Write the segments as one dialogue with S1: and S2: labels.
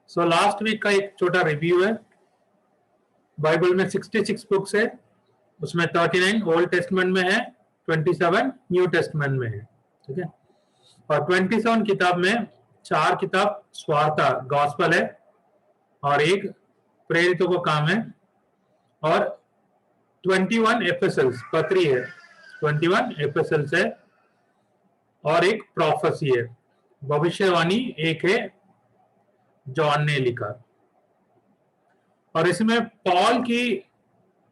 S1: So last week का एक छोटा रिव्यू है। बाइबल में 66 बुक्स है, उसमें 39 ओल्ड टेस्टमेंट में है, 27 न्यू टेस्टमेंट में है। ठीक है, और 27 किताब में 4 किताब स्वार्था गॉस्पल है और एक प्रेरितों का काम है, और 21 एपिसल्स पत्री है, 21 एपिसल्स है, और एक प्रोफेसी है, भविष्यवाणी एक है जॉन ने लिखा। और इसमें पॉल की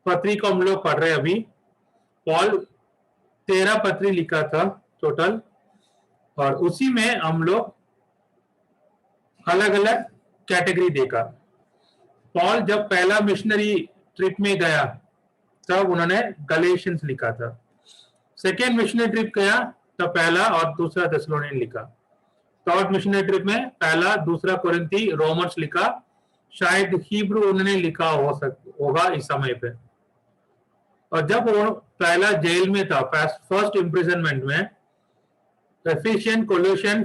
S1: पत्री को हम लोग पढ़ रहे हैं अभी। पॉल 13 पत्री लिखा था टोटल, और उसी में हम लोग अलग अलग कैटेगरी देखा। पॉल जब पहला मिशनरी ट्रिप में गया तब उन्होंने गलेशियंस लिखा था। सेकेंड मिशनरी ट्रिप गया तब पहला और दूसरा थेसलोनियन लिखा। थर्ड मिशनरी ट्रिप में पहला दूसरा कोरिंथी रोमन्स लिखा। शायद हिब्रू उन्होंने लिखा होगा इस समय पे। और जब वो पहला जेल में था, फर्स्ट इम्प्रिजनमेंट में, एफिशियन, कोलोशियन,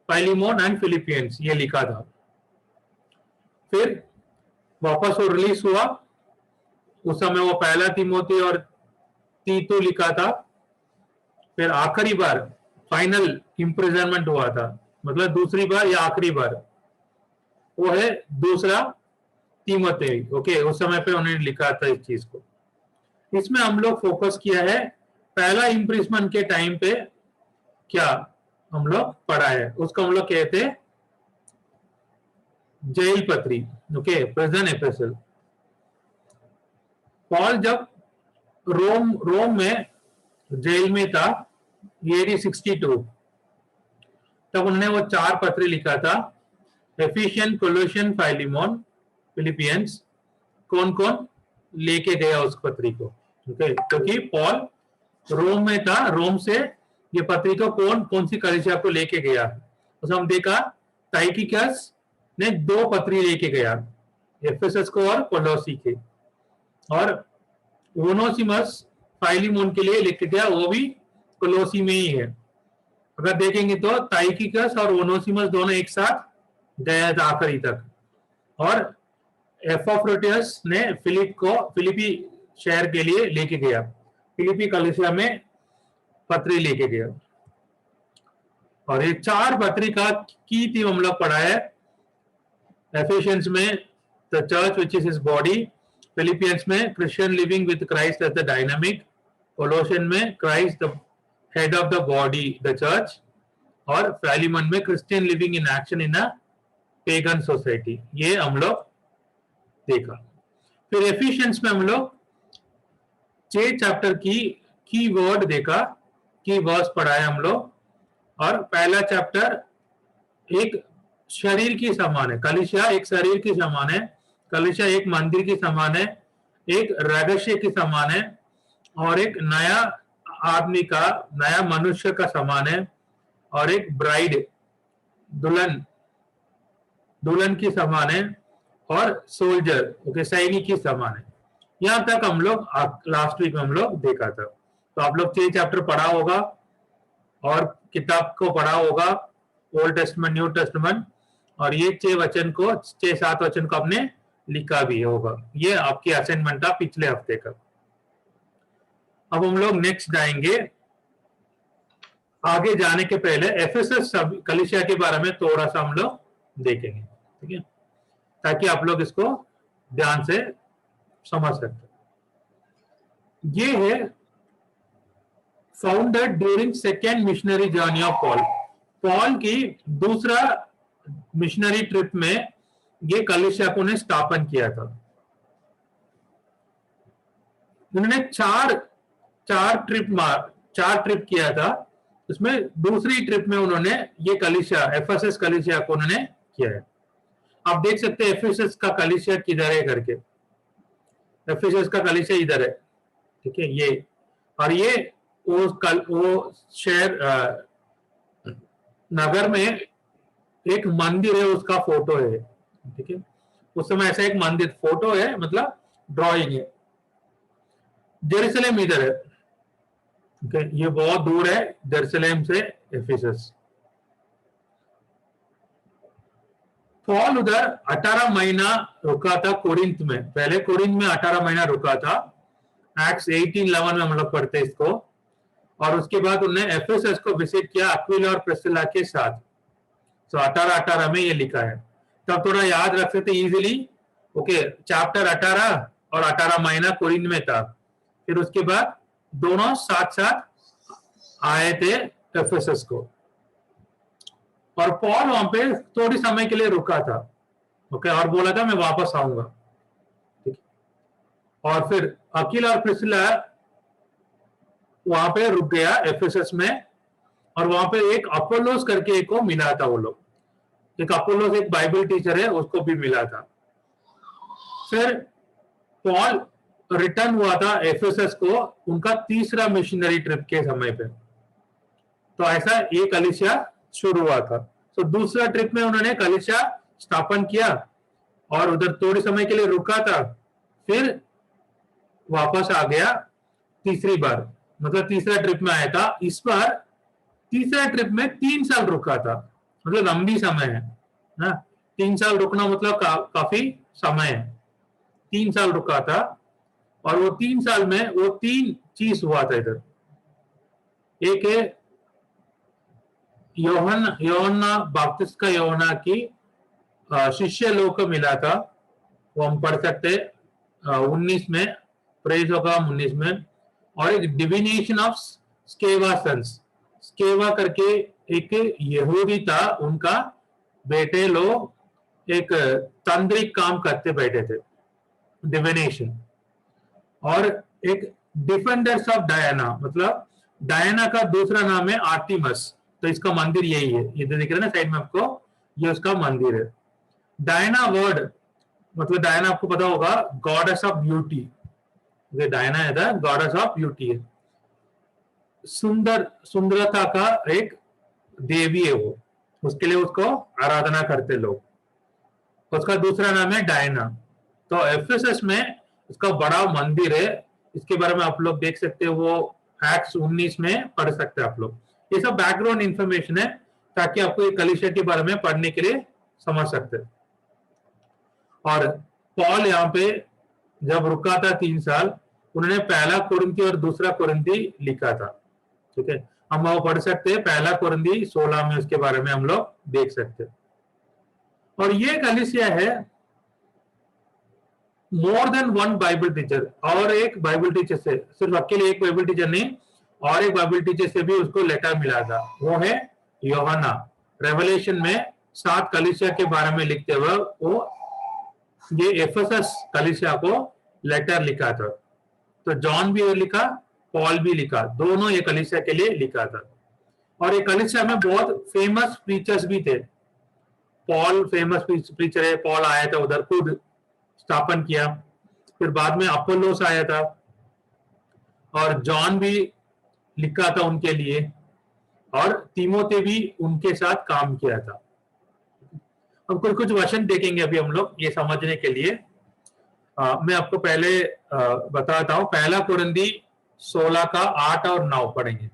S1: फिलीमोन एंड फिलिपियंस ये लिखा था। फिर वापस वो रिलीज हुआ, उस समय वो पहला तिमोथी और तीतू लिखा था। फिर आखिरी बार फाइनल इम्प्रिजनमेंट हुआ था, मतलब दूसरी बार या आखिरी बार, वो है दूसरा तीमोथी। ओके, उस समय पे उन्होंने लिखा था इस चीज को। इसमें हम लोग फोकस किया है पहला इम्प्रिजमेंट के टाइम पे क्या हम लोग पढ़ा है, उसको हम लोग कहते हैं जेल पत्री। Okay, prison epistle. पॉल जब रोम में जेल में था, AD 62, तब उन्होंने वो 4 पत्र लिखा था, एफिशियन, कोलोशियन, फिलीमोन, फिलिपियंस। कौन कौन लेके गया उस पत्री को? ओके, क्योंकि पॉल रोम में था, रोम से ये पत्री को कौन सी कलीसिया को लेके गया, उसे हम देखा ताइकिकस ने 2 पत्री लेके गया, एफेसस को और कोलोसी के, और ओनेसिमस फाइलीमोन के लिए लेके गया, वो भी कोलोसी में ही है। अगर देखेंगे तो ताइकिकस और ओनेसिमस दोनों एक साथ गया था आखिरी तक, और एपोफ्रोडिटस ने फिलिपी शहर के लिए लेके गया, फिलिपी कलीसिया में पत्री लेके गया। और ये 4 पत्रिका की थी हम लोग पढ़ा है। एफिशियंस में the church which is his body, Philippians में Christian living with Christ as the dynamic, Colossian में Christ the head of the body the church, और फिलीमोन में Christian living in action in a pagan society. ये हम लोग देखा। फिर efficiency में हम लोग 6 चैप्टर की वर्ड देखा, की वर्स पढ़ाए हम लोग। और पहला चैप्टर एक शरीर की समान है, कलीसिया एक शरीर की समान है, कलीसिया एक मंदिर की समान है, एक रहस्य की समान है, और एक नया आदमी का, नया मनुष्य का समान है, और एक ब्राइड दुल्हन की समान है, और सोल्जर ओके सैनिक की समान है। यहां तक हम लोग लास्ट वीक में हम लोग देखा था। तो आप लोग 6 चैप्टर पढ़ा होगा और किताब को पढ़ा होगा, ओल्ड टेस्टमेंट न्यू टेस्टमेंट, और ये 6-7 वचन को आपने लिखा भी होगा। ये आपकी असाइनमेंट था पिछले हफ्ते का। अब हम लोग नेक्स्ट जाएंगे। आगे जाने के पहले एफेसस कलीसिया के बारे में थोड़ा सा हम लोग देखेंगे, ठीक है, ताकि आप लोग इसको ध्यान से समझ सकते। ये है founded during second missionary journey of Paul की दूसरा मिशनरी ट्रिप में ये कलीसिया को ने स्थापन किया था। उन्होंने 4 ट्रिप किया था। उसमें दूसरी ट्रिप में उन्होंने ये कलीसिया एफेसस कलीसिया को उन्होंने किया है। आप देख सकते हैं एफेसस का कलीसिया किधर है करके। एफेसस का कलीसिया इधर है, ठीक है, ये, और ये वो शहर नगर में एक मंदिर है, उसका फोटो है, ठीक है। उस समय ऐसा एक मंदिर फोटो है, मतलब ड्राइंग है। जेरूसलम इधर है, ठीक है, ये बहुत दूर है जेरूसलम से एफेसस। पॉल उधर 18 महीना रुका था कोरिंथ में, पहले कोरिंथ में 18 महीना रुका था, एक्ट्स 18:11 में हम लोग पढ़ते इसको। और उसके बाद उन्होंने एफेसस को विजिट किया अक्विला और प्रिस्किला के साथ। तो 18:18 में ये लिखा है, तब थोड़ा याद रख सकते इजीली। ओके, चैप्टर 18 और 18 महीना कोरिंथ में था, फिर उसके बाद दोनों साथ साथ आए थे एफेसस को, और पॉल वहां पे थोड़ी समय के लिए रुका था। ओके, और बोला था मैं वापस आऊंगा, ठीक। और फिर अकीला और प्रिस्किला वहां पे रुक गया एफेसस में, और वहां पे एक अपोलोस करके एक को मिला था, वो लोग, एक अपोलोस एक बाइबल टीचर है, उसको भी मिला था। फिर पॉल रिटर्न हुआ था एफेसस को उनका तीसरा मिशनरी ट्रिप के समय पे। तो ऐसा एक कलीसिया शुरू हुआ था। तो दूसरा ट्रिप में उन्होंने कलीसिया स्थापन किया और उधर थोड़े समय के लिए रुका था, फिर वापस आ गया तीसरी बार, मतलब तीसरा ट्रिप में आया था। इस बार तीसरा ट्रिप में 3 साल रुका था, मतलब लंबी समय है ना। 3 साल रुकना मतलब काफी समय है। 3 साल रुका था, और वो 3 साल में वो 3 चीज हुआ था इधर। एक है योहन्ना बपतिस्मा का योहन्ना की शिष्य लोग को मिला था, वो हम पढ़ सकते 19 में, प्रेज होगा 19 में। और एक डिविनेशन ऑफ स्केवा सन्स, स्केवा करके एक यहूदी था, उनका बेटे लोग एक तांत्रिक काम करते बैठे थे, डिविनेशन। और एक डिफेंडर्स ऑफ डायना, मतलब डायना का दूसरा नाम है आर्टिमस, तो इसका मंदिर यही है, ये दिख रहा है ना साइड में आपको, ये उसका मंदिर है। डायना वर्ड मतलब डायना आपको पता होगा गॉडेस ऑफ ब्यूटी, डायना है द गॉडेस ऑफ ब्यूटी है, सुंदरता का एक देवी है वो, उसके लिए उसको आराधना करते लोग। उसका दूसरा नाम है डायना। तो एफेसस में उसका बड़ा मंदिर है, इसके बारे में आप लोग देख सकते हो, वो एक्ट्स 19 में पढ़ सकते हैं आप लोग। ये सब बैकग्राउंड इंफॉर्मेशन है, ताकि आपको ये कलीसिया के बारे में पढ़ने के लिए समझ सकते हैं। और पॉल यहाँ पे जब रुका था 3 साल, उन्होंने पहला कुरिन्थी और दूसरा कुरिन्थी लिखा था, ठीक है। हम वो पढ़ सकते हैं, पहला कुरिन्थी 16 में उसके बारे में हम लोग देख सकते हैं। और ये कलीसिया है more than one Bible teacher, और एक बाइबल टीचर से, सिर्फ अकेले एक बाइबल टीचर नहीं, और एक बाइबल टीचर से भी उसको लेटर मिला था, वो है यूहन्ना। रेवलेशन में 7 कलीसिया के बारे में लिखते हुए वो ये एफेसस कलीसिया को लेटर लिखा था। तो जॉन भी लिखा, पॉल भी लिखा, दोनों ये कलीसिया के लिए लिखा था। और ये कलीसिया में बहुत फेमस प्रीचर्स भी थे। पॉल फेमस प्रीचर है, पॉल आया था उधर, खुद स्थापन किया। फिर बाद में अपोलोस आया था, और जॉन भी लिखा था उनके लिए, और तीमोथी भी उनके साथ काम किया था। अब कुछ वचन देखेंगे अभी हम लोग ये समझने के लिए। मैं आपको पहले बताता हूं, पहला कुरिन्थी 16 का 8 और 9 पढ़ेंगे।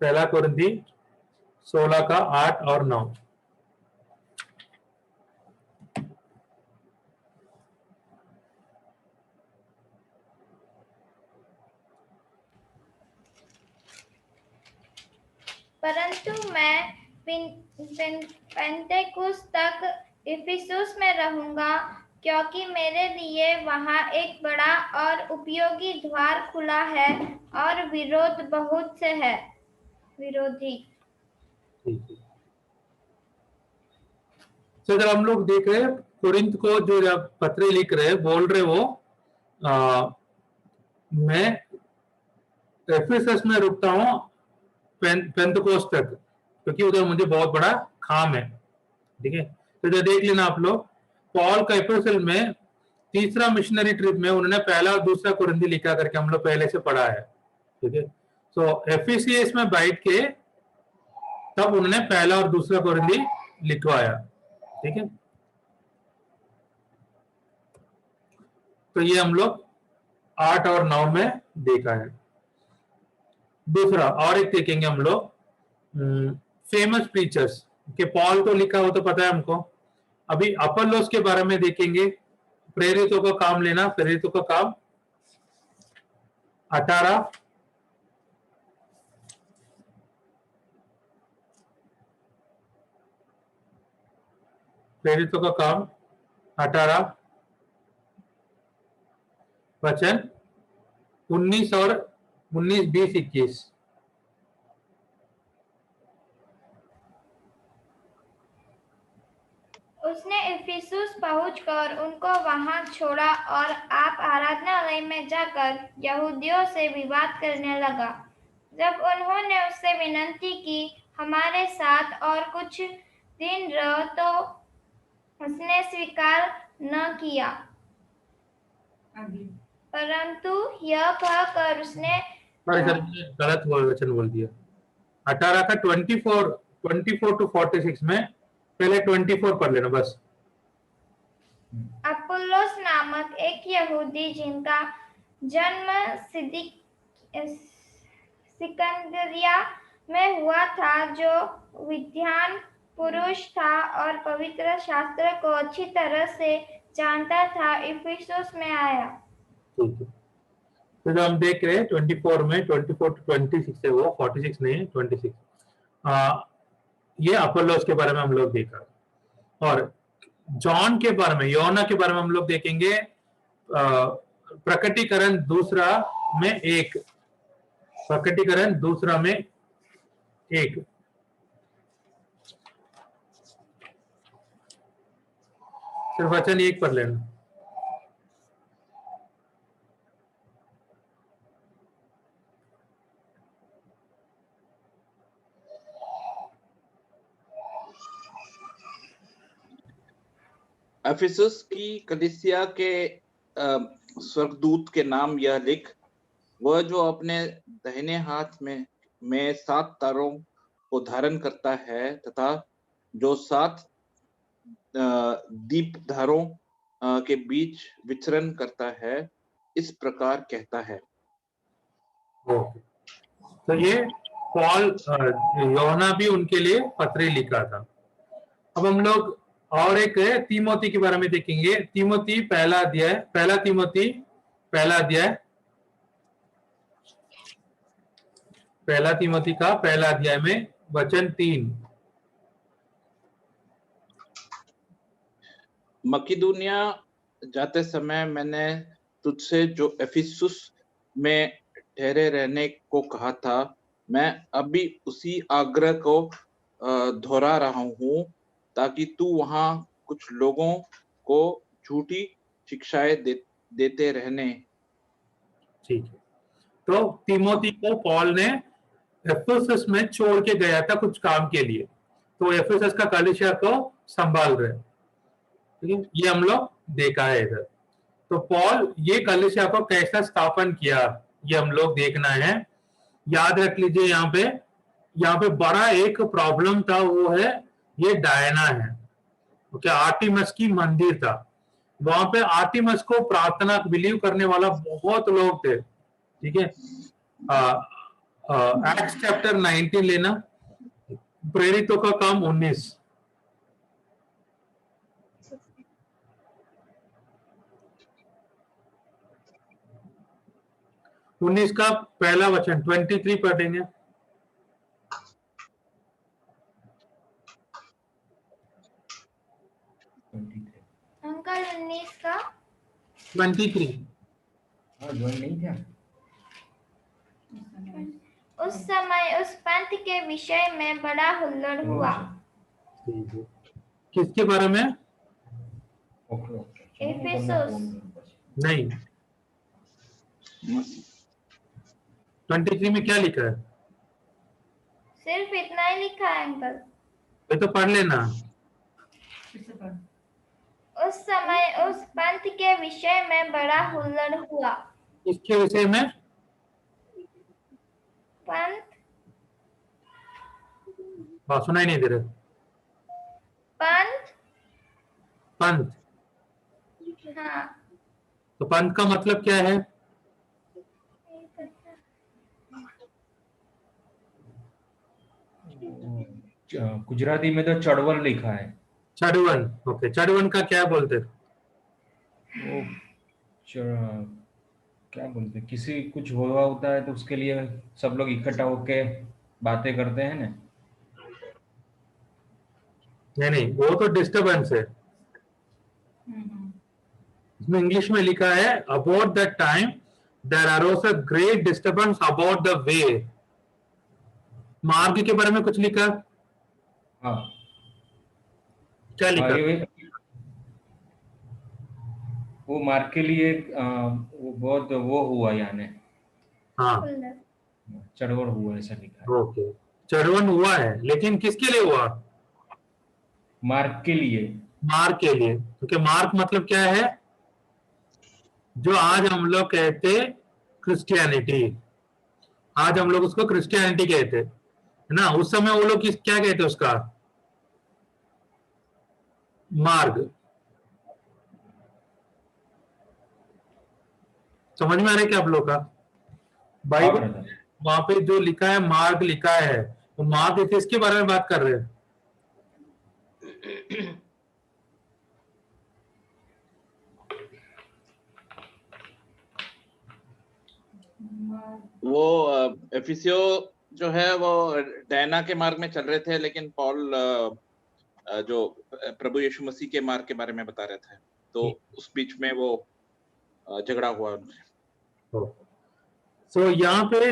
S1: पहला कुरिन्थी 16 का 8 और 9।
S2: परंतु मैं पेंतेकुस्त तक इफिसुस में रहूंगा, क्योंकि मेरे लिए वहां एक बड़ा और उपयोगी द्वार खुला है, और विरोध बहुत से है, विरोधी।
S1: तो अगर हम लोग देख रहे हैं कुरिन्थ को जो पत्र लिख रहे हैं, बोल रहे वो मैं एफेसस में रुकता हूं पेंतकोस्त तक, क्योंकि उधर मुझे बहुत बड़ा काम है, ठीक है। तो जो देख लेना आप लोग, पॉल का एफेसस में तीसरा मिशनरी ट्रिप में उन्होंने पहला और दूसरा कुरिन्थी लिखा करके हम लोग पहले से पढ़ा है, ठीक है। तो एफिसियस में बैठ के तब उन्होंने पहला और दूसरा कुरिन्थी लिखवाया, ठीक है। तो ये हम लोग 8 और 9 में देखा है। दूसरा और एक देखेंगे हम लोग, फेमस प्रीचर्स, कि पॉल तो लिखा हो तो पता है हमको। अभी अपोलोस के बारे में देखेंगे, प्रेरितों का काम लेना, प्रेरितों का काम 18, प्रेरितों का काम 18 वचन 19 और 19, 20, 21।
S2: उसने इफिसुस पहुंचकर उनको वहां छोड़ा और आप आराधनालय में जाकर यहूदियों से विवाद करने लगा। जब उन्होंने उससे विनती की हमारे साथ और कुछ दिन रहो, तो उसने स्वीकार न किया, परंतु यह कहकर उसने
S1: सॉरी सर, गलत वचन बोल दिया। 18 का 24 टू 46 में पहले 24 पढ़ लेना बस।
S2: अपुल्लोस नामक एक यहूदी जिनका जन्म सिकंदरिया में हुआ था, जो विद्वान पुरुष था और पवित्र शास्त्र को अच्छी तरह से जानता था, इफिसुस में आया।
S1: ठीक है, तो जो हम देख रहे हैं 24 में 24 टू 26 है, वो 46 नहीं है, 26। ये अपोलोस के बारे में हम लोग देखा। और जॉन के बारे में, योना के बारे में हम लोग देखेंगे प्रकटीकरण दूसरा में 1, प्रकटीकरण दूसरा में 1। सिर्फ वचन 1 पढ़ लेना।
S3: एफिसस की कलीसिया के स्वर्गदूत के नाम यह लिख, वह जो अपने दाहिने हाथ में 7 तारों को धारण करता है तथा जो 7 दीपधारों के बीच विचरण करता है, इस प्रकार कहता है।
S1: तो ये पॉल, योना भी उनके लिए पत्र लिखा था। अब हम लोग और एक तीमोती के बारे में देखेंगे। तीमोती पहला अध्याय, पहला तीमोती पहला अध्याय, पहला तीमोती का पहला अध्याय में वचन 3।
S3: मकिदुनिया जाते समय मैंने तुझसे जो एफिसुस में ठहरे रहने को कहा था, मैं अभी उसी आग्रह को दोहरा रहा हूँ, ताकि तू वहां कुछ लोगों को झूठी शिक्षाएं देते रहने।
S1: ठीक है, तो तीमोती को पॉल ने एफेसस में छोड़ के गया था कुछ काम के लिए, तो एफेसस का कलीसिया को संभाल रहे। ठीक है, ये हम लोग देखा है इधर। तो पॉल ये कलीसिया को कैसा स्थापन किया, ये हम लोग देखना है। याद रख लीजिए, यहाँ पे बड़ा एक प्रॉब्लम था, वो है ये डायना है। ओके, आर्टिमस की मंदिर था। वहां पे आर्टिमस को प्रार्थना बिलीव करने वाला बहुत लोग थे। ठीक है, एक्ट्स चैप्टर 19 लेना, प्रेरितों का काम 19। उन्नीस का पहला वचन 23 पढ़ेंगे।
S2: अंकल 19 का
S1: 23।
S2: उस समय उस पंथ के विषय में बड़ा हुल्लड़ हुआ।
S1: किसके बारे में?
S2: एफेसुस
S1: नहीं, 23 में क्या लिखा है?
S2: सिर्फ इतना ही लिखा है अंकल।
S1: ये तो पढ़ लेना।
S2: उस समय उस पंथ के विषय में बड़ा हुल्लड़ हुआ।
S1: किसके विषय में?
S2: पंथ,
S1: बात सुनाई नहीं दे रहा।
S2: पंथ,
S1: पंथ,
S2: हाँ।
S1: तो पंथ का मतलब क्या है?
S4: गुजराती में तो चड़वल लिखा है।
S1: चढ़वन, ओके, चढ़वन का क्या बोलते हैं?
S4: वो क्या बोलते हैं, किसी कुछ हुआ होता है तो उसके लिए सब लोग इकट्ठा होके बातें करते हैं ना।
S1: नहीं, वो तो डिस्टर्बेंस है। इसमें इंग्लिश में लिखा है about the time there arose a great disturbance about the way. मार्ग के बारे में कुछ लिखा?
S4: हाँ
S1: क्या लिखा?
S4: वो मार्ग के लिए वो बहुत वो हुआ, यानी
S1: हाँ,
S4: चढ़वड़ हुआ, ऐसा लिखा है।
S1: ओके, चढ़वन हुआ है, लेकिन किसके लिए हुआ?
S4: मार्ग के लिए।
S1: मार्ग के लिए, क्योंकि मार्ग मतलब क्या है? जो आज हम लोग कहते क्रिश्चियनिटी, आज हम लोग उसको क्रिश्चियनिटी कहते है ना। उस समय वो लोग क्या कहते उसका? मार्ग। समझ में आ रहा है क्या आप लोग का? बाइबल वहां पे जो लिखा है मार्ग लिखा है, तो मार्ग किसके बारे में बात कर रहे हैं?
S3: वो एफिसियो जो है वो डायना के मार्ग में चल रहे थे, लेकिन पॉल जो प्रभु यीशु मसीह के मार्ग के बारे में बता रहे थे, तो उस बीच में वो झगड़ा हुआ उनसे।
S1: सो यहाँ पे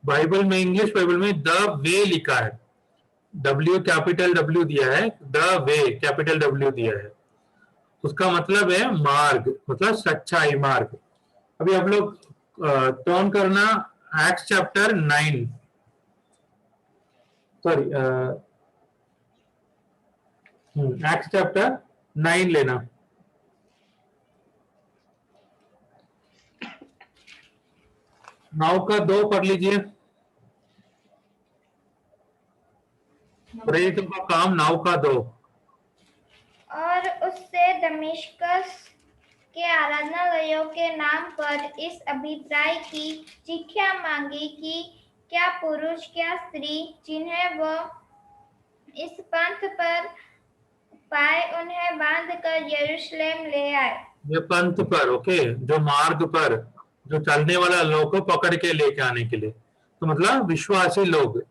S1: बाइबल में, इंग्लिश बाइबल में द वे लिखा है, W कैपिटल W दिया है, द वे कैपिटल W दिया है। उसका मतलब है मार्ग, मतलब सच्चाई, मार्ग। अभी आप लोग टर्न करना acts chapter 9, sorry acts chapter 9 लेना। नाव का 2 पढ़ लीजिए। प्रेरितों का काम नाव का 2।
S2: और उससे दमिश्कस के आराधनालयों के नाम पर इस अभिप्राय की चिट्ठियां मांगी कि क्या पुरुष क्या स्त्री जिन्हें वह इस पंथ पर पाए उन्हें बांधकर यरूशलेम ले आए।
S1: ये पंथ पर, ओके, जो मार्ग पर जो चलने वाला लोग को पकड़ के लेके आने के लिए, तो मतलब विश्वासी लोग।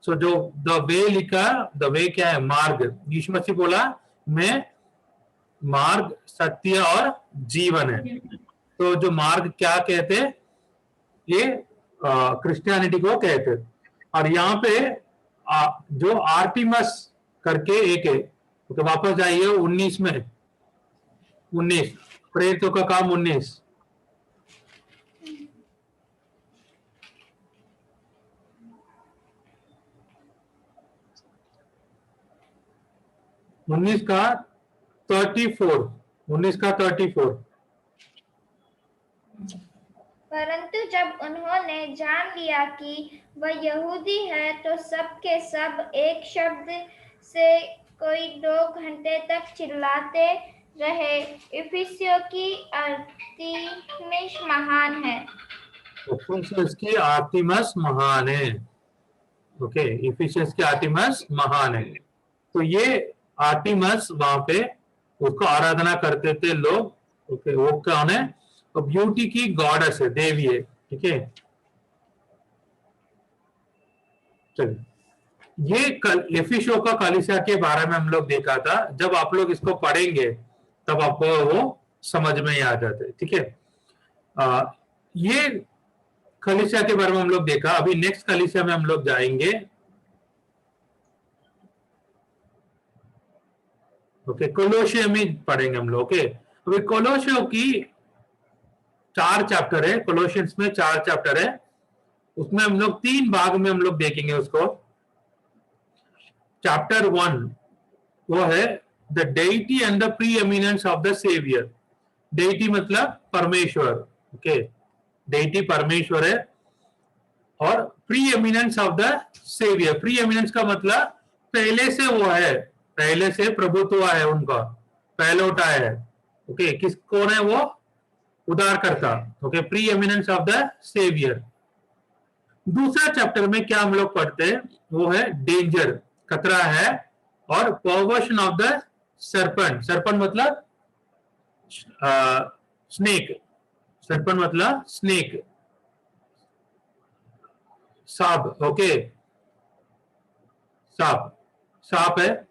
S1: सो जो द वे लिखा, द वे क्या है? मार्ग। यीशु मसीह बोला मैं मार्ग, सत्य और जीवन है। तो जो मार्ग क्या कहते, ये क्रिश्चियनिटी को कहते। और यहाँ पे जो आर्टिमस करके एक है, तो वापस जाइए 19 में, 19 प्रेरितों का काम 19। उन्नीस का 34।
S2: परंतु जब उन्होंने जान लिया कि वह यहूदी है तो सब के सब एक शब्द से कोई 2 घंटे तक चिल्लाते रहे, इफिसियों की आर्तिमिस महान है।
S1: इफिसियंस की आर्तिमस महान है। ओके, इफिसियंस की आर्तिमस महान है। तो ये आर्टिमस वहां पे उसको आराधना करते थे लोग। ओके, वो कौन है? तो ब्यूटी की गॉडेस है, देवी है। ठीक है, चलिए, ये कल एफिसो का कलीसिया के बारे में हम लोग देखा था। जब आप लोग इसको पढ़ेंगे तब आपको वो समझ में आ जाता है। ठीक है, ये कलीसिया के बारे में हम लोग देखा। अभी नेक्स्ट कलीसिया में हम लोग जाएंगे। ओके, कोलोशिया में पढ़ेंगे हम लोग। ओके, अभी कोलोशियो की 4 चैप्टर है, कोलोशियंस में 4 चैप्टर है। उसमें हम लोग 3 भाग में हम लोग देखेंगे उसको। चैप्टर 1 वो है the deity and the preeminence of the saviour. Deity मतलब परमेश्वर। ओके, डेइटी परमेश्वर है, और preeminence of the saviour. Preeminence का मतलब पहले से वो है, पहले से प्रभुत्व है उनका, पहलौटा है। ओके, किस कौन है वो? उद्धारकर्ता। Okay, preeminence of the saviour. दूसरा चैप्टर में क्या हम लोग पढ़ते हैं? वो है डेंजर, खतरा है, और परवर्शन ऑफ द सर्पेंट, सर्पेंट मतलब स्नेक, सर्पेंट मतलब स्नेक, सांप, ओके, सांप, सांप है,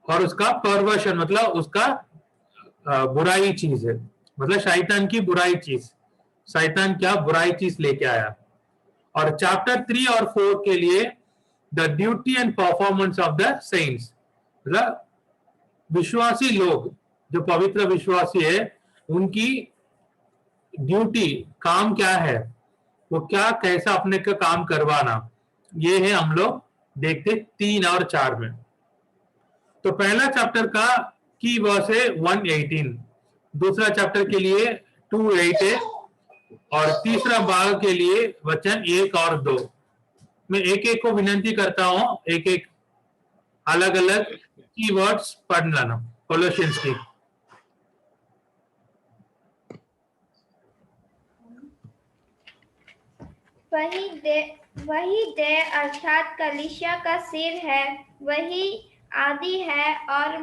S1: और उसका परवर्शन मतलब उसका बुराई चीज है, मतलब शैतान की बुराई चीज, शैतान क्या बुराई चीज लेके आया। और चैप्टर 3 और 4 के लिए the duty and performance of the saints, मतलब विश्वासी लोग जो पवित्र विश्वासी है उनकी ड्यूटी, काम क्या है, वो क्या कैसा अपने का काम करवाना, ये है हम लोग देखते 3 और 4 में। तो पहला चैप्टर का की वर्स है 118, दूसरा चैप्टर के लिए 2:8 है, और तीसरा भाग के लिए वचन 1 और 2। मैं एक एक को विनंती करता हूं, एक एक अलग अलग कीवर्ड्स पढ़ लेना कोलोशियंस की।
S2: वही दे अर्थात कलीसिया का सिर है, वही आदि है और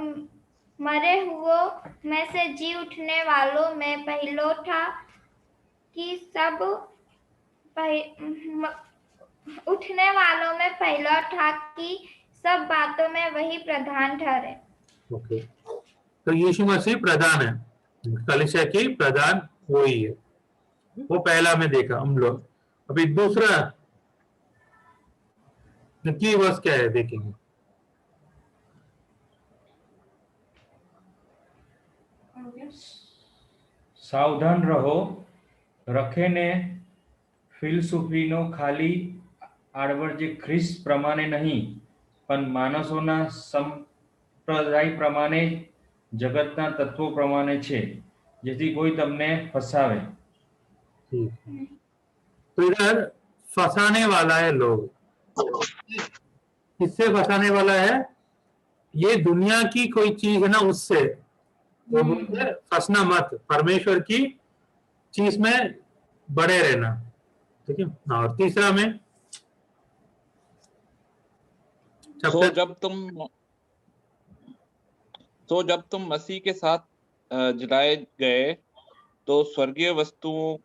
S2: मरे हुओं में से जी उठने वालों में पहिलौठा की सब उठने वालों में पहिलौठा की सब बातों में वही प्रधान ठहरे।
S1: ओके, तो यीशु मसीह प्रधान है, कलीसिया की प्रधान वही है, वो पहला में देखा हम लोग। अभी दूसरा की वर्स क्या है देखेंगे।
S4: सावधान रहो, रखे ने ફિલસૂફીનો ખાલી આડવર્જે ખ્રિસ્ત પ્રમાણે નહીં, પણ માણસોના સંપ્રદાય પ્રમાણે જગતના તત્વો પ્રમાણે છે, જેથી કોઈ તમને ફસાવે।
S1: तो इधर फंसाने वाला है लोग, किससे फंसाने वाला है, ये दुनिया की कोई चीज है ना उससे, वो बोलते हैं फंसना मत, परमेश्वर की चीज में बड़े रहना, ठीक है। और तीसरा में
S3: तो जब तुम मसीह के साथ जलाए गए तो स्वर्गीय वस्तुओं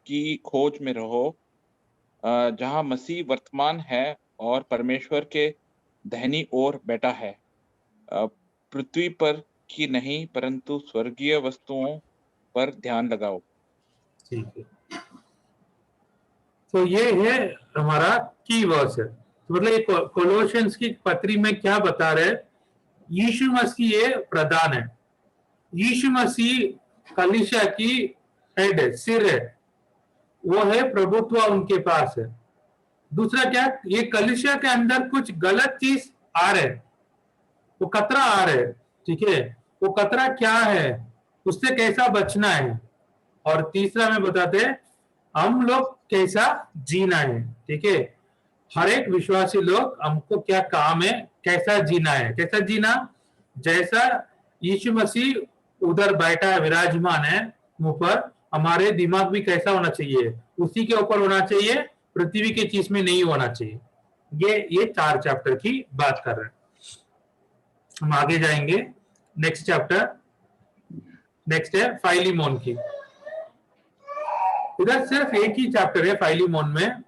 S3: की खोज में रहो, जहां मसीह वर्तमान है और परमेश्वर के दाहिनी ओर बैठा है। पृथ्वी पर की नहीं परंतु स्वर्गीय वस्तुओं पर ध्यान लगाओ।
S1: ठीक है, तो ये है हमारा की वर्स है। तो मतलब ये कोलोशियंस की पत्री में क्या बता रहे, यीशु मसीह ये प्रधान है, यीशु मसीह कलीसिया की हेड है, सिर है, वो है, प्रभुत्व उनके पास है। दूसरा क्या, ये कलीसिया के अंदर कुछ गलत चीज आ रहे, वो खतरा आ रहे, ठीक है, वो खतरा क्या है, उससे कैसा बचना है। और तीसरा में बताते हैं हम लोग कैसा जीना है, ठीक है, हर एक विश्वासी लोग हमको क्या काम है, कैसा जीना है, कैसा जीना, जैसा यीशु मसीह उधर बैठा है, विराजमान है मुंह पर, हमारे दिमाग भी कैसा होना चाहिए, उसी के ऊपर होना चाहिए, पृथ्वी के चीज में नहीं होना चाहिए। ये 4 चैप्टर की बात कर रहे हैं। हम आगे जाएंगे, नेक्स्ट चैप्टर, नेक्स्ट है फाइलीमोन की। इधर सिर्फ एक ही चैप्टर है फाइलीमोन में,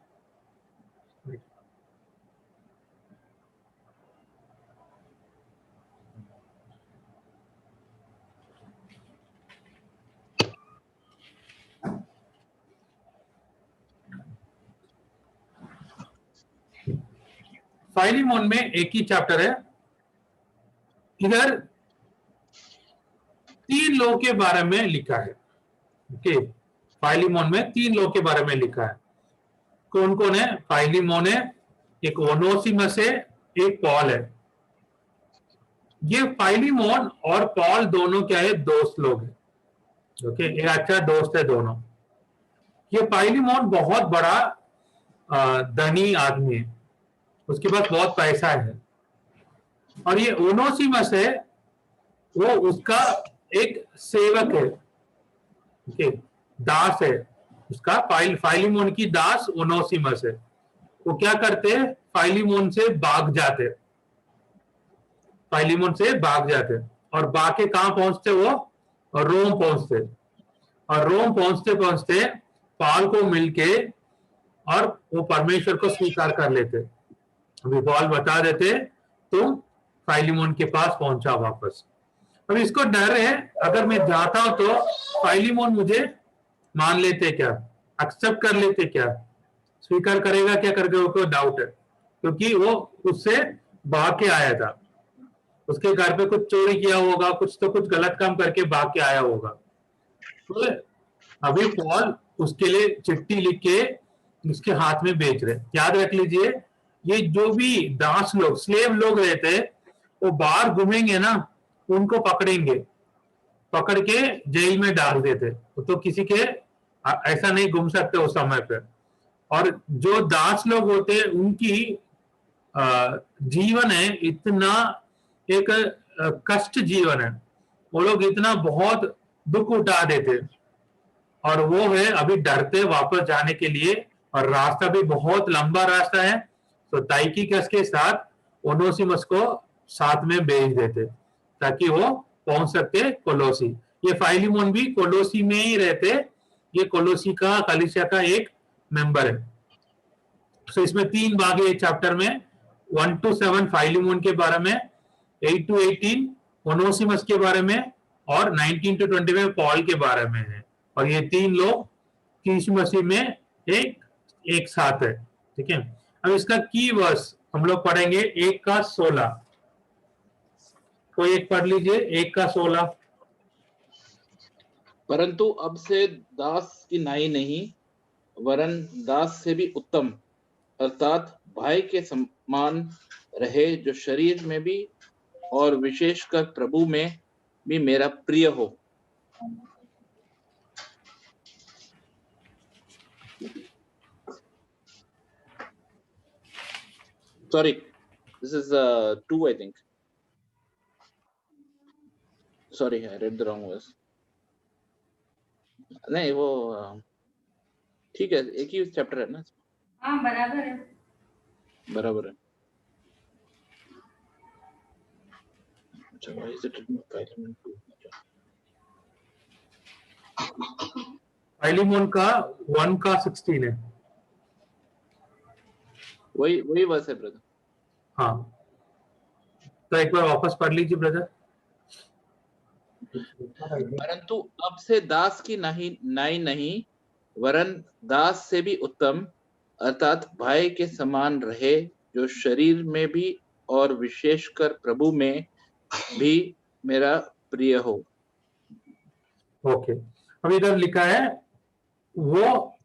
S1: फाइलीमोन में एक ही चैप्टर है। इधर 3 लोगों के बारे में लिखा है, ओके, फाइलीमोन में 3 लोगों के बारे में लिखा है। कौन कौन है, फाइलीमोन है, एक ओनेसिमस है, एक पॉल है। ये फाइलीमोन और पॉल दोनों क्या है, दोस्त लोग हैं, ओके, एक अच्छा दोस्त है दोनों। ये फाइलीमोन बहुत बड़ा धनी आदमी है, उसके पास बहुत पैसा है, और ये ओनेसिमस है, वो उसका एक सेवक है, ओके, दास है उसका, फाइलीमोन की दास ओनेसिमस है। वो क्या करते हैं, फाइलीमोन से भाग जाते, फाइलिमोन से भाग जाते और भाग के कहां पहुंचते वो, और रोम पहुंचते, और रोम पहुंचते पहुंचते पॉल को मिलके और वो परमेश्वर को स्वीकार कर लेते। अभी पॉल बता देते तुम फाइलिमोन के पास पहुंचा वापस। अब इसको डर है अगर मैं जाता हूं तो फाइलिमोन मुझे मान लेते क्या, एक्सेप्ट कर लेते क्या, स्वीकार करेगा क्या करके उसको डाउट है, क्योंकि वो उससे भाग के आया था, उसके घर पे कुछ चोरी किया होगा, कुछ तो कुछ गलत काम करके भाग के आया होगा। तो अभी पॉल उसके लिए चिट्ठी लिख के उसके हाथ में बेच रहे। याद रख लीजिए, ये जो भी दास लोग, स्लेव लोग रहते हैं, वो बाहर घूमेंगे ना, उनको पकड़ेंगे, पकड़ के जेल में डाल देते, तो किसी के ऐसा नहीं घूम सकते उस समय पे। और जो दास लोग होते हैं उनकी जीवन है इतना एक कष्ट जीवन है, वो लोग इतना बहुत दुख उठा देते, और वो है अभी डरते वापस जाने के लिए, और रास्ता भी बहुत लंबा रास्ता है। तो ताइकिकस के साथ ओनेसिमस को साथ में भेज देते ताकि वो पहुंच सकते कोलोसी। ये फाइलिमोन भी कोलोसी में ही रहते, ये कोलोसी का कलीसिया का एक मेंबर है। तो इसमें 3 भाग है चैप्टर में, 1 to 7 फाइलिमोन के बारे में, 8 to 18 ओनेसिमस के बारे में, और 19 to 20 में पॉल के बारे में है। और ये 3 लोग यीशु मसीह में एक साथ है। ठीक है, अब इसका की वर्स हम लोग पढ़ेंगे 1 का 16। कोई एक पढ़ लीजिए, 1 का 16।
S3: परंतु अब से दास की नाई नहीं, वरन दास से भी उत्तम अर्थात भाई के समान रहे, जो शरीर में भी और विशेषकर प्रभु में भी मेरा प्रिय हो। Sorry, this is 2, I think. Sorry, I read the wrong verse. नहीं वो ठीक है, एक ही चैप्टर है ना।
S2: हाँ बराबर है,
S3: बराबर है। अच्छा, why is it written Philemon 2?
S1: फाइलिमोन का 1 का 16 है।
S3: वही वर्स है ब्रदर।
S1: हाँ, तो एक बार वापस पढ़ लीजिए ब्रदर।
S3: परंतु अब से दास की नाई नहीं, वरन दास से भी उत्तम अर्थात भाई के समान रहे, जो शरीर में भी और विशेषकर प्रभु में भी मेरा प्रिय हो।
S1: ओके, अब इधर लिखा है वो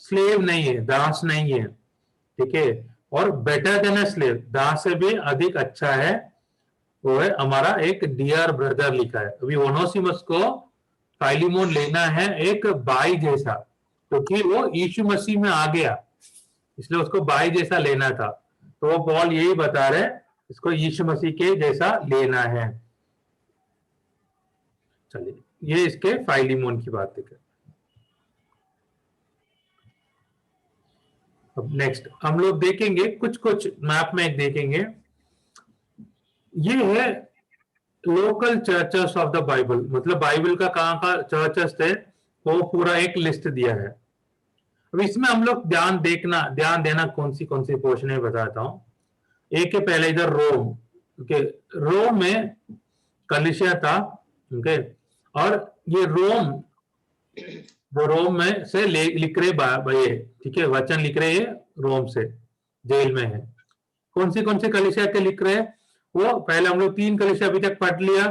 S1: स्लेव नहीं है, दास नहीं है। ठीक है, और बेटर देन अ स्लेव, दास से भी अधिक अच्छा है, वो है हमारा एक डियर ब्रदर लिखा है। अभी ओनेसिमस को फाइलिमोन लेना है एक भाई जैसा, क्योंकि वो यीशु मसीह में आ गया, इसलिए उसको भाई जैसा लेना था। तो वो पॉल यही बता रहे, इसको यीशु मसीह के जैसा लेना है। चलिए, ये इसके फाइलिमोन की बात है। अब नेक्स्ट हम लोग देखेंगे कुछ मैप में एक देखेंगे, ये है local churches of the Bible, मतलब बाइबल का कहाँ का चर्चेस थे वो पूरा एक लिस्ट दिया है। अब इसमें हम लोग ध्यान देना कौन सी पोर्शन है बताता हूँ। एक है पहले इधर रोम, ओके, रोम में कलीसिया था, ओके, और ये रोम में से लिख रहे ठीक है, वचन लिख रहे हैं रोम से, जेल में है। कौन सी कलीसिया के लिख रहे हैं वो पहले हम लोग 3 कलीसिया अभी तक पढ़ लिया,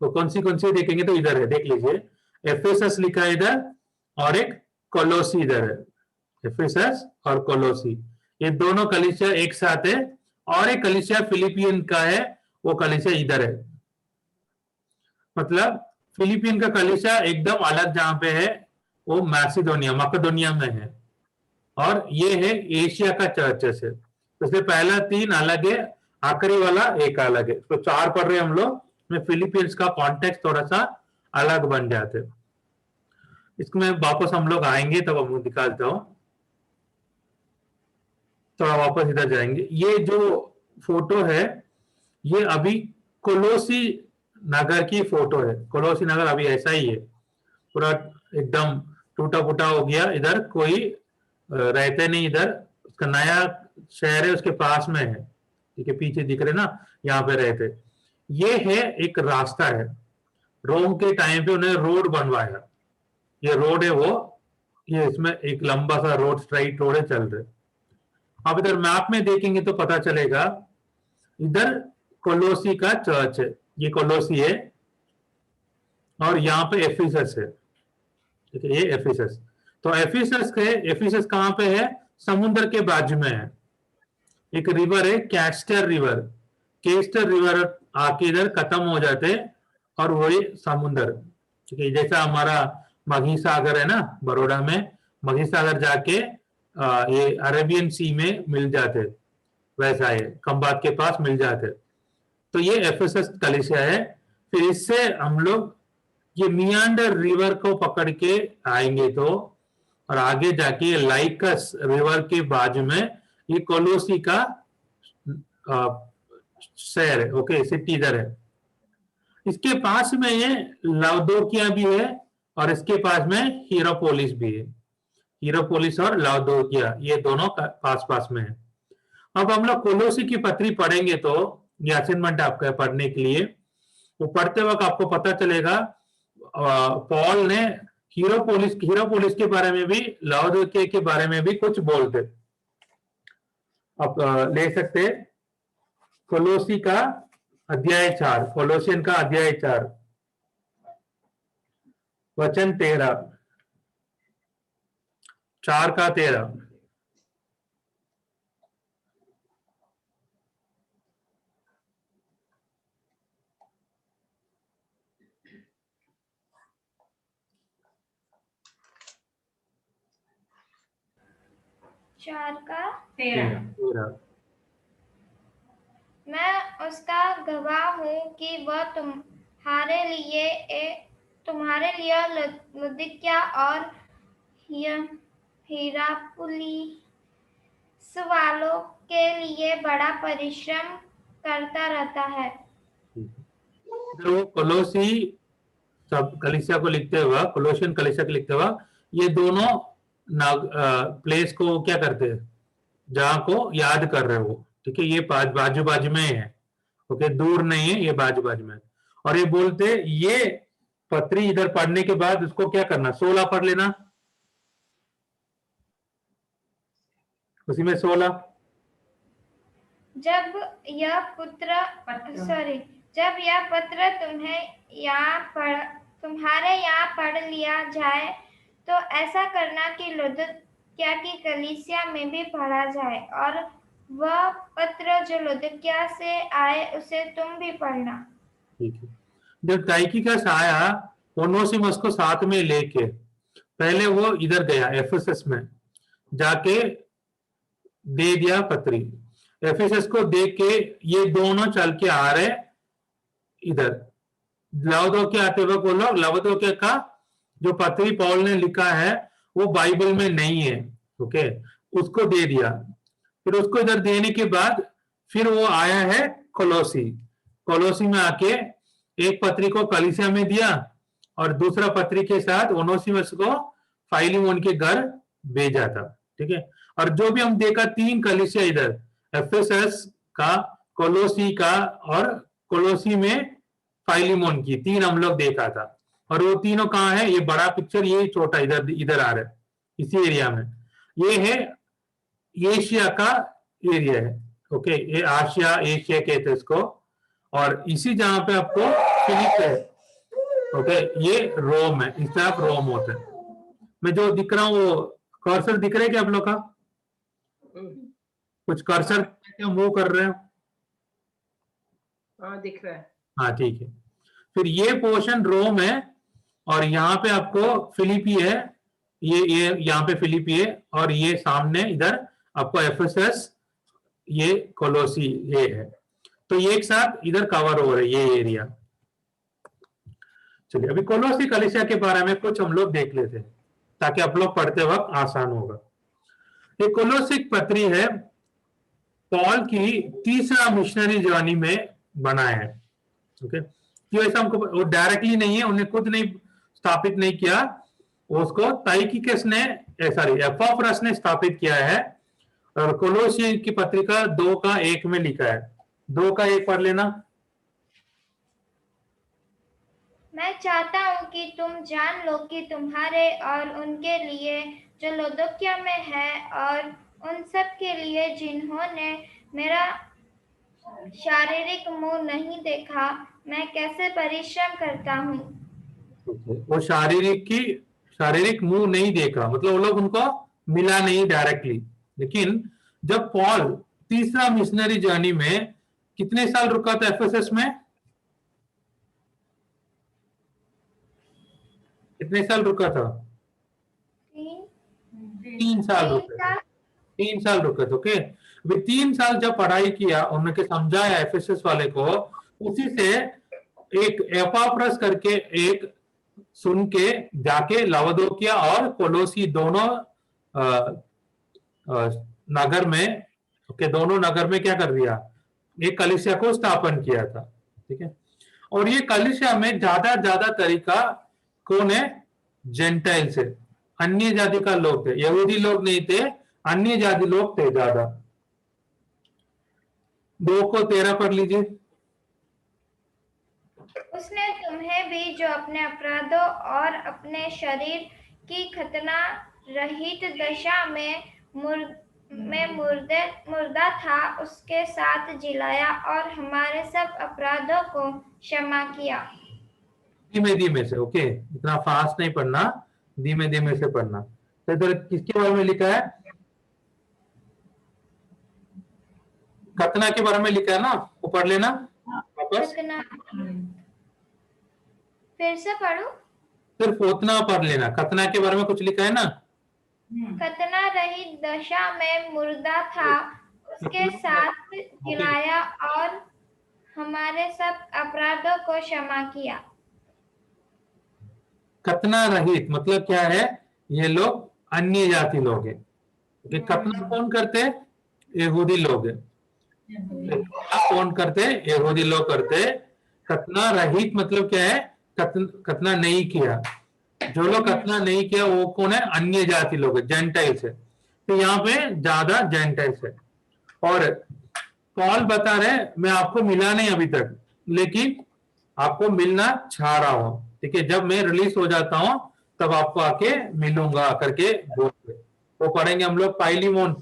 S1: तो कौन सी देखेंगे तो इधर है, देख लीजिए, एफेसस लिखा है इधर और एक कोलोसी इधर है। एफेसस और कोलोसी ये दोनों कलीसिया एक साथ है, और एक कलीसिया फिलिपियन का है, वो कलीसिया इधर है। मतलब फिलिपियन का कलीसिया एकदम अलग जहां पे है, वो मकदोनिया में है, और ये है एशिया का चर्चेस है। इसलिए पहला 3 अलग है, आखिरी वाला एक अलग है, तो 4 पढ़ रहे हम लोग, में फिलिपियंस का कॉन्टेक्स्ट थोड़ा सा अलग बन जाते। इसमें वापस हम लोग आएंगे तब हम दिखाता हूं, थोड़ा वापस इधर जाएंगे। ये जो फोटो है ये अभी कोलोसी नगर की फोटो है। कोलोसी नगर अभी ऐसा ही है, पूरा एकदम टूटा फूटा हो गया, इधर कोई रहते नहीं, इधर उसका नया शहर है उसके पास में है, ठीक है, पीछे दिख रहे ना, यहाँ पे रहते। ये है एक रास्ता है, रोम के टाइम पे उन्हें रोड बनवाया, ये रोड है वो, ये इसमें एक लंबा सा रोड, स्ट्राइट रोड है चल रहे। आप इधर मैप में देखेंगे तो पता चलेगा, इधर कोलोसी का चर्च है, ये कोलोसी है, और यहाँ पे एफिसस है, ठीक है, ये एफिसस। तो एफिसस कहाँ पे है? समुद्र के बाजू में है। एक रिवर है कैस्टर रिवर, केस्टर रिवर आके इधर खत्म हो जाते और वही समुद्र, ठीक है, जैसा हमारा मगही सागर है ना बड़ौदा में, मगही सागर जाके ये अरेबियन सी में मिल जाते, वैसा है, खंबात के पास मिल जाते। तो ये एफिसस कलीसिया है। फिर इससे हम लोग ये मियांडर रिवर को पकड़ के आएंगे तो, और आगे जाके लाइकस रिवर के बाजू में ये कोलोसी का शहर है, ओके, सिटी इधर है। इसके पास में ये लाउदोकिया भी है, और इसके पास में हीरोपोलिस भी है। हीरोपोलिस और लाउदोकिया ये दोनों पास पास में है। अब हम लोग कोलोसी की पत्री पढ़ेंगे तो ये असाइनमेंट आपका पढ़ने के लिए, वो पढ़ते वक्त आपको पता चलेगा पॉल ने हीरोपोलिस के बारे में भी, लाउदोकिया के बारे में भी कुछ बोलते। आप ले सकते कोलोसी का अध्याय 4, कोलोसियन का अध्याय 4 वचन 13, 4 का 13।
S2: चार का
S1: 13।
S2: मैं उसका गवाह हूँ कि वह तुम्हारे लिए लुदिकिया और हीरापुलिस वालों के लिए बड़ा परिश्रम करता रहता है।
S1: तो कोलोसी सब कलीसिया को लिखते हुआ, कोलोसियन कलीसिया को लिखते हुआ, ये दोनों प्लेस को क्या करते हैं, जहां को याद कर रहे हो, ठीक है, ये बाजू बाजू में है, ओके, दूर नहीं है, ये बाजू बाजू में। और ये बोलते ये पत्री इधर पढ़ने के बाद उसको क्या करना, 16 पढ़ लेना, उसी में 16।
S2: जब यह पत्र तुम्हारे यहाँ पढ़ लिया जाए तो ऐसा करना कि लुदिकिया की कलीसिया में भी पढ़ा जाए, और वह पत्र जो लुदिकिया से आए उसे तुम भी पढ़ना।
S1: ठीक है। जब टाइकिकस आया ओनेसिमस को साथ में लेके, पहले वो इधर गया एफेसस में, जाके दे दिया पत्री। एफेसस को देख के ये दोनों चल के आ रहे इधर लाउदोकिया आते हुए, बोलो लाउदोकिया का जो पत्री पौल ने लिखा है वो बाइबल में नहीं है, ओके, उसको दे दिया। फिर उसको इधर देने के बाद फिर वो आया है कोलोसी में आके एक पत्री को कलीसिया में दिया, और दूसरा पत्री के साथ ओनेसिमस को फाइलेमोन के घर भेजा था, ठीक है। और जो भी हम देखा 3 कलीसिया इधर, एफेसस का, कोलोसी का, और कोलोसी में फाइलेमोन की, 3 हम लोग देखा था। और वो तीनों कहाँ है, ये बड़ा पिक्चर, ये छोटा इधर आ रहा है, इसी एरिया में। ये है एशिया का एरिया है, ओके, ये एशिया कहते हैं इसको। और इसी जहां पे आपको फिलिप है, ओके, ये रोम है, इस तरफ रोम होता है। मैं जो दिख रहा हूँ वो कर्सर दिख रहा है क्या आप लोग का? कुछ कर्सर क्या मूव कर रहे हो?
S5: हाँ दिख रहा है।
S1: हाँ ठीक है। फिर ये पोर्शन रोम है, और यहाँ पे आपको फिलिपी है, ये यहाँ पे फिलिपी है, और ये सामने इधर आपको एफेसस, ये कोलोसी ये है। तो ये एक साथ इधर कवर हो रहा है ये एरिया। चलिए अभी कोलोसी कलीसिया के बारे में कुछ हम लोग देख लेते हैं, ताकि आप लोग पढ़ते वक्त आसान होगा। ये कोलोसिक पत्री है, पॉल की तीसरा मिशनरी जर्नी में बना है, ओके, क्यों ऐसा हमको, वो डायरेक्टली नहीं है, उन्हें खुद नहीं स्थापित नहीं किया, उसको ताइकिकस ने, सॉरी एपोफ्रस ने स्थापित किया है। और कोलोसी की पत्रिका 2:1 में लिखा है, 2:1 पढ़ लेना।
S2: मैं चाहता हूँ कि तुम जान लो कि तुम्हारे और उनके लिए जो लौदोकिया में है और उन सब के लिए जिन्होंने मेरा शारीरिक मुंह नहीं देखा, मैं कैसे परिश्रम करता हूँ।
S1: वो शारीरिक मुंह नहीं देखा, मतलब वो लोग उनको मिला नहीं डायरेक्टली। लेकिन जब पॉल तीसरा मिशनरी जर्नी में कितने साल रुका था एफएसएस में? कितने साल रुका था? 3 साल रुका था। 3 साल रुके थे। ओके, अभी 3 साल जब पढ़ाई किया, उन्होंने समझाया एफएसएस वाले को, उसी से एक एपाफ्रस करके एक सुन के जाके लवदोकिया और कोलोसी दोनों नगर में, ओके, दोनों नगर में क्या कर दिया, एक कलीसिया को स्थापन किया था। ठीक है, और ये कलीसिया में ज्यादा तरीका कौन है? जेंटाइल से, अन्य जाति का लोग थे, यहूदी लोग नहीं थे, अन्य जाति लोग थे ज्यादा। 2:13 पढ़ लीजिए।
S2: उसने तुम्हें भी, जो अपने अपराधों और अपने शरीर की खतना रहित दशा में मुर्दा था, उसके साथ जिलाया और हमारे सब अपराधों को क्षमा किया।
S1: धीमे धीमे से, ओके, इतना फास्ट नहीं पढ़ना, धीमे धीमे से पढ़ना। तो इधर किसके बारे में लिखा है? खतना के बारे में लिखा है ना, वो पढ़ लेना वापस।
S2: खतना फिर से पढ़ो।
S1: सिर्फ उतना पढ़ लेना, खतना के बारे में कुछ लिखा है ना।
S2: खतना रहित दशा में मुर्दा था, उसके साथ जिलाया और हमारे सब अपराधों को क्षमा किया।
S1: खतना रहित मतलब क्या है? ये लोग अन्य जाति लोग हैं। खतना कौन करते? यहूदी लोग हैं। कौन करते? यहूदी लोग करते। खतना रहित मतलब क्या है? खतना नहीं किया। जो लोग खतना नहीं किया वो कौन है? अन्य जाति लोग है, जेंटाइल्स है। तो यहाँ पे ज्यादा जेंटाइल्स है। और पॉल बता रहे, मैं आपको मिला नहीं अभी तक, लेकिन आपको मिलना चाह रहा हूं। ठीक है, जब मैं रिलीज हो जाता हूं तब आपको आके मिलूंगा करके बोलते। वो पढ़ेंगे हम लोग फाइलीमोन।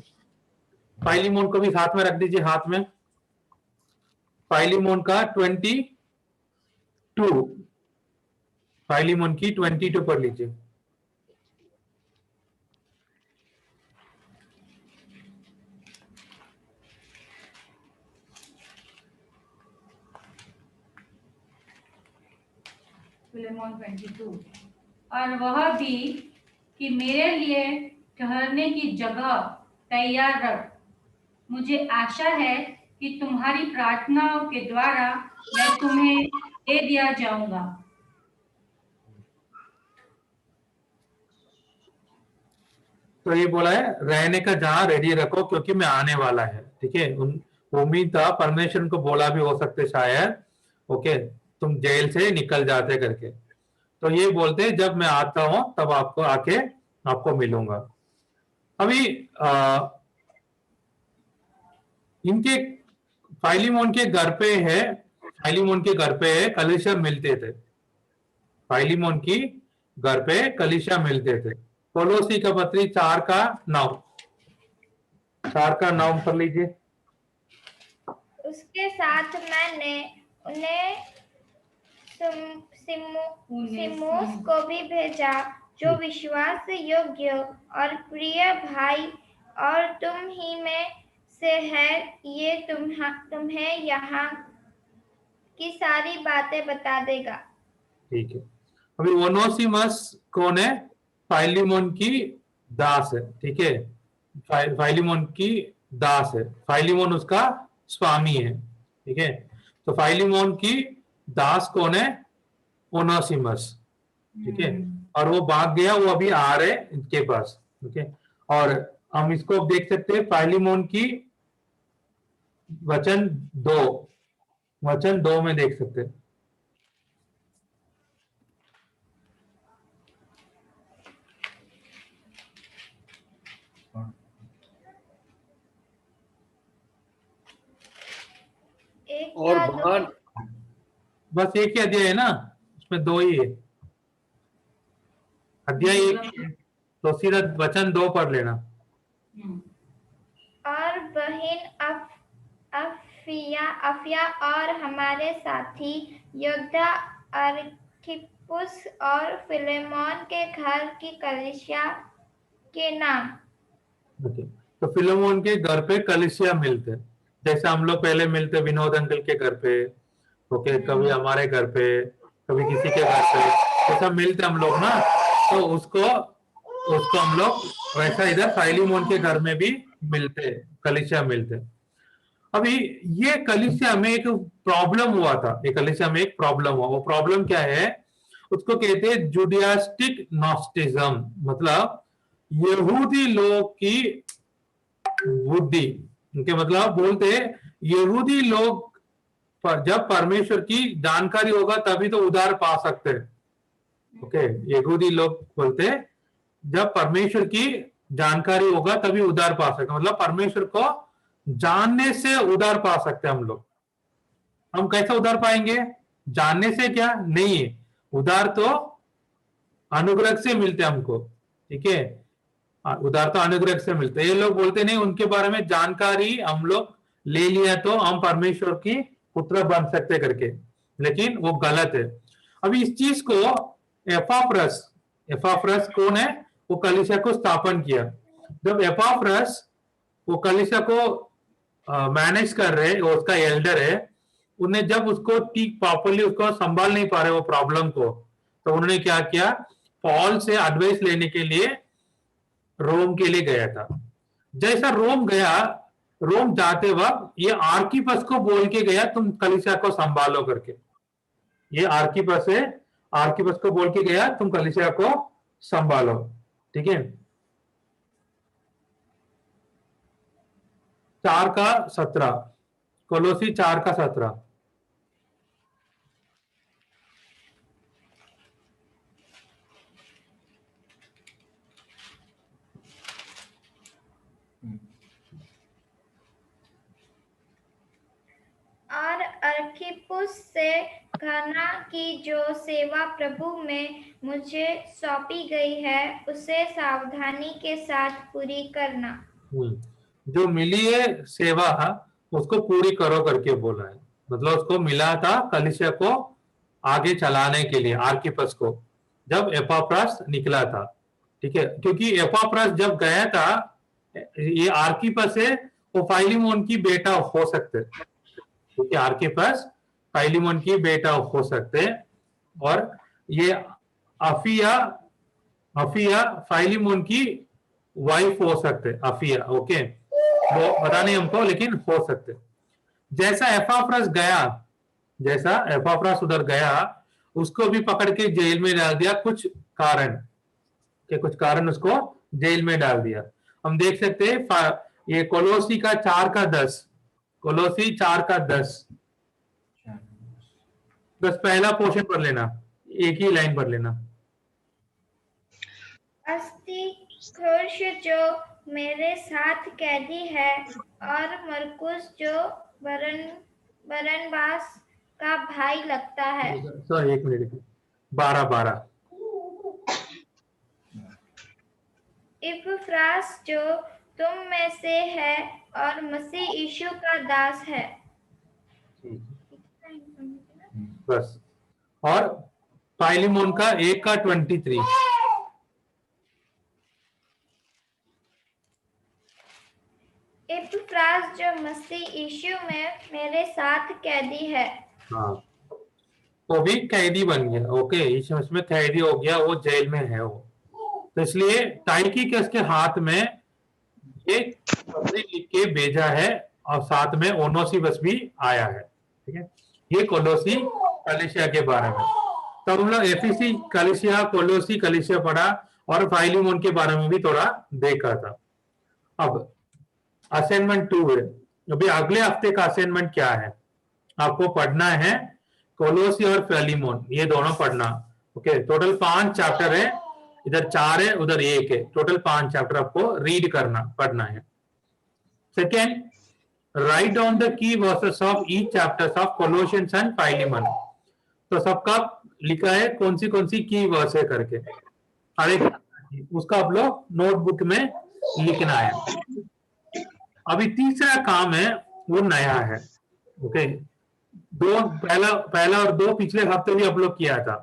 S1: फाइलीमोन को भी साथ में रख दीजिए, हाथ में। फाइलीमोन का 22, फाइलीमोन की 22 पढ़ लीजिए।
S5: फिलेमोन 22। और वह भी कि मेरे लिए ठहरने की जगह तैयार रख। मुझे आशा है कि तुम्हारी प्रार्थनाओं के द्वारा मैं तुम्हें दे दिया जाऊंगा।
S1: तो ये बोला है रहने का जहां रेडी रखो, क्योंकि मैं आने वाला है। ठीक है, उम्मीद था परमेश्वर को बोला भी हो सकते शायद, ओके, तुम जेल से निकल जाते करके। तो ये बोलते जब मैं आता हूं तब आपको आके आपको मिलूंगा। अभी इनके फाइलीमोन के घर पे है, फाइलीमोन के घर पे कलीसिया मिलते थे। फाइलीमोन की घर पे कलीसिया मिलते थे। कोलोसी का पत्री 4:9, 4:9 कर लीजिए।
S2: उसके साथ मैंने उन्हें सिमोस को भी भेजा, जो विश्वास योग्य और प्रिय भाई और तुम ही में से है। ये तुम्हें यहाँ की सारी बातें बता देगा।
S1: ठीक है, अभी ओनेसिमस कौन है? फाइलीमोन की दास है। ठीक है, फाइलीमोन की दास है, फाइलीमोन उसका स्वामी है। ठीक है, तो फाइलीमोन की दास कौन है? ओनेसिमस। ठीक है, और वो भाग गया, वो अभी आ रहे इनके पास। ठीक है, और हम इसको देख सकते हैं फाइलीमोन की वचन 2 में देख सकते हैं।
S6: और
S2: क्या
S6: वहां
S1: बस एक ही अध्याय है ना, उसमें 2 ही है अध्याय, एक ही है, तो सीधा वचन 2 पढ़ लेना।
S2: और बहन अफिया और हमारे साथी योद्धा अर्खिप्पुस और फिलेमोन के घर की कलीसिया के नाम।
S1: ओके, तो फिलोमोन के घर पे कलीसिया मिलते, जैसे हम लोग पहले मिलते विनोद अंकल के घर पे, ओके, कभी हमारे घर पे, कभी किसी के घर पे, ऐसा मिलते हम लोग ना, तो उसको हम लोग वैसा इधर फाइलीमोन के घर में भी मिलते, कलीसिया मिलते। अभी ये कलीसिया में एक प्रॉब्लम हुआ था, ये कलीसिया में एक प्रॉब्लम हुआ, वो प्रॉब्लम क्या है, उसको कहते हैं जुडियास्टिक नॉस्टिज्म, मतलब यहूदी लोग की बुद्धि, उनके मतलब बोलते यहूदी लोग पर जब परमेश्वर की जानकारी होगा तभी तो उद्धार पा सकते हैं। ओके, यहूदी लोग बोलते जब परमेश्वर की जानकारी होगा तभी उद्धार पा सकते, मतलब परमेश्वर को जानने से उद्धार पा सकते हम लोग। हम कैसे उद्धार पाएंगे? जानने से क्या नहीं है, उद्धार तो अनुग्रह से मिलते हमको, ठीक है, उद्धार तो अनुग्रह से मिलते हैं। ये लोग बोलते नहीं, उनके बारे में जानकारी हम लोग ले लिया तो हम परमेश्वर की पुत्र बन सकते करके, लेकिन वो गलत है। अभी इस चीज को एपाफ्रस कौन है, वो कलीसिया को स्थापन किया। जब एपाफ्रस वो कलीसिया को मैनेज कर रहे, वो उसका एल्डर है, उन्हें जब उसको ठीक प्रॉपरली उसको संभाल नहीं पा रहे वो प्रॉब्लम को, तो उन्होंने क्या किया, पॉल से एडवाइस लेने के लिए रोम के लिए गया था। जैसा रोम गया, रोम जाते वक्त ये आर्किपस को बोल के गया तुम कलीसिया को संभालो करके, ये आर्किपस को बोल के गया तुम कलीसिया को संभालो, ठीक है। 4:17, कोलोसी 4:17।
S2: और अर्खिप्पुस से कहना कि जो सेवा प्रभु में मुझे सौंपी गई है उसे सावधानी के साथ पूरी करना।
S1: जो मिली है सेवा उसको पूरी करो करके बोला है, मतलब उसको मिला था कलीसिया को आगे चलाने के लिए, आर्किपस को, जब एपाफ्रस निकला था, ठीक है। क्योंकि एपाफ्रस जब गया था, ये आर्किपस है, वो फाइलीमोन की बेटा हो सकते, क्योंकि आर्किपस फाइलीमोन की बेटा हो सकते, और ये अफिया फाइलीमोन की वाइफ हो सकते, अफिया, ओके, वो पता नहीं हमको, लेकिन हो सकते। जैसा एपाफ्रस उधर गया, उसको भी पकड़ के जेल में डाल दिया, कुछ कारण उसको जेल में डाल दिया। हम देख सकते हैं ये कोलोसी का 4:10, कोलोसी 4:10, बस पहला पोर्शन पढ़ लेना, एक ही लाइन पढ़ लेना।
S2: अस्तिखुर्ष जो मेरे साथ कैदी है और मरकुस जो बरनबास का भाई लगता है।
S1: सर 1 मिनट, 12
S2: इपफ्रास जो तुम में से है और मसीह यीशु का दास है।
S1: बस, और फाइलीमोन का 1:23,
S2: इपफ्रास जो मसीह यीशु में मेरे साथ कैदी है।
S1: हाँ, वो भी कैदी बन गया, ओके, इसमें कैदी हो गया, वो जेल में है वो, तो इसलिए टाइकिकस के हाथ में एक पत्री लिख के भेजा है, और साथ में ओनोसिवस भी आया है, ठीक है। ये कोलोसी कलीसिया के बारे में। तो हम लोग एफिसी कलीसिया, कोलोसी कलीसिया पढ़ा, और फाइलीमोन के बारे में भी थोड़ा देखा था। अब असाइनमेंट 2 है, अभी अगले हफ्ते का असाइनमेंट क्या है, आपको पढ़ना है कोलोसी और फाइलीमोन, ये दोनों पढ़ना, ओके। टोटल 5 चैप्टर है, इधर 4 है, उधर 1 है, टोटल 5 चैप्टर आपको रीड करना, पढ़ना है। Second, write down the key verses of each chapters of Colossians and Philemon. तो सबका लिखा है कौन सी की वर्स है करके, हर एक उसका आप लोग नोटबुक में लिखना है। अभी तीसरा काम है वो नया है, ओके। दो पहला और दो पिछले हफ्ते भी आप लोग किया था।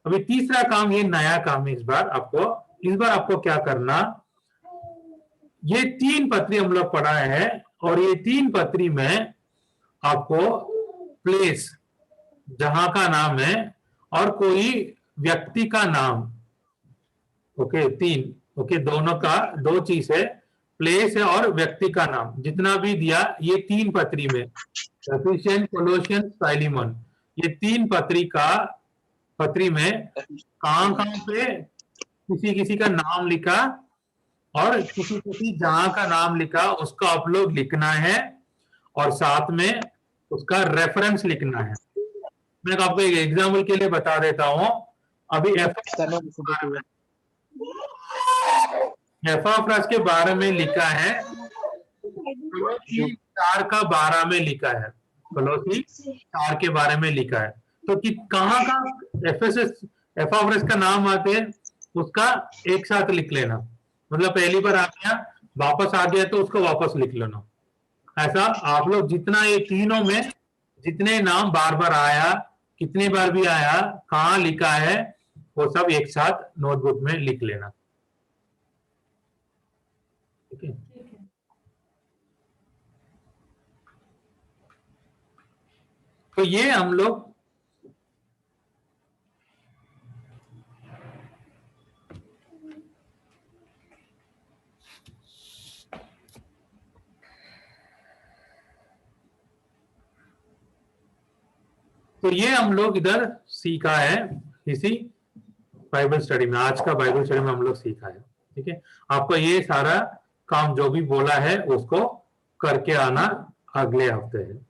S1: अभी तीसरा काम ये नया काम है इस बार आपको क्या करना, ये 3 पत्री हम लोग पढ़ाए हैं और ये 3 पत्री में आपको प्लेस जहां का नाम है और कोई व्यक्ति का नाम, ओके 3, ओके दोनों का 2 चीज है, प्लेस है और व्यक्ति का नाम, जितना भी दिया ये 3 पत्री में एफिशिएंट कोलोशियंस फाइलेमन, ये 3 पत्री में कहां पे किसी का नाम लिखा और किसी जहां का नाम लिखा उसका आप लोग लिखना है और साथ में उसका रेफरेंस लिखना है। मैं आपको एक एग्जाम्पल के लिए बता देता हूं। अभी एफाफ्रस के बारे में लिखा है, 4 का 12 में लिखा है, कोलोसी 4 के बारे में लिखा है। तो कि कहां का एफाफ्रस का नाम आते हैं उसका एक साथ लिख लेना, मतलब पहली बार आ गया वापस आ गया तो उसको वापस लिख लेना। ऐसा आप लोग जितना ये तीनों में जितने नाम बार बार आया, कितनी बार भी आया, कहाँ लिखा है, वो सब एक साथ नोटबुक में लिख लेना, ठीक है। तो ये हम लोग इधर सीखा है इसी बाइबल स्टडी में, आज का बाइबल स्टडी में हम लोग सीखा है, ठीक है। आपको ये सारा काम जो भी बोला है उसको करके आना अगले हफ्ते है।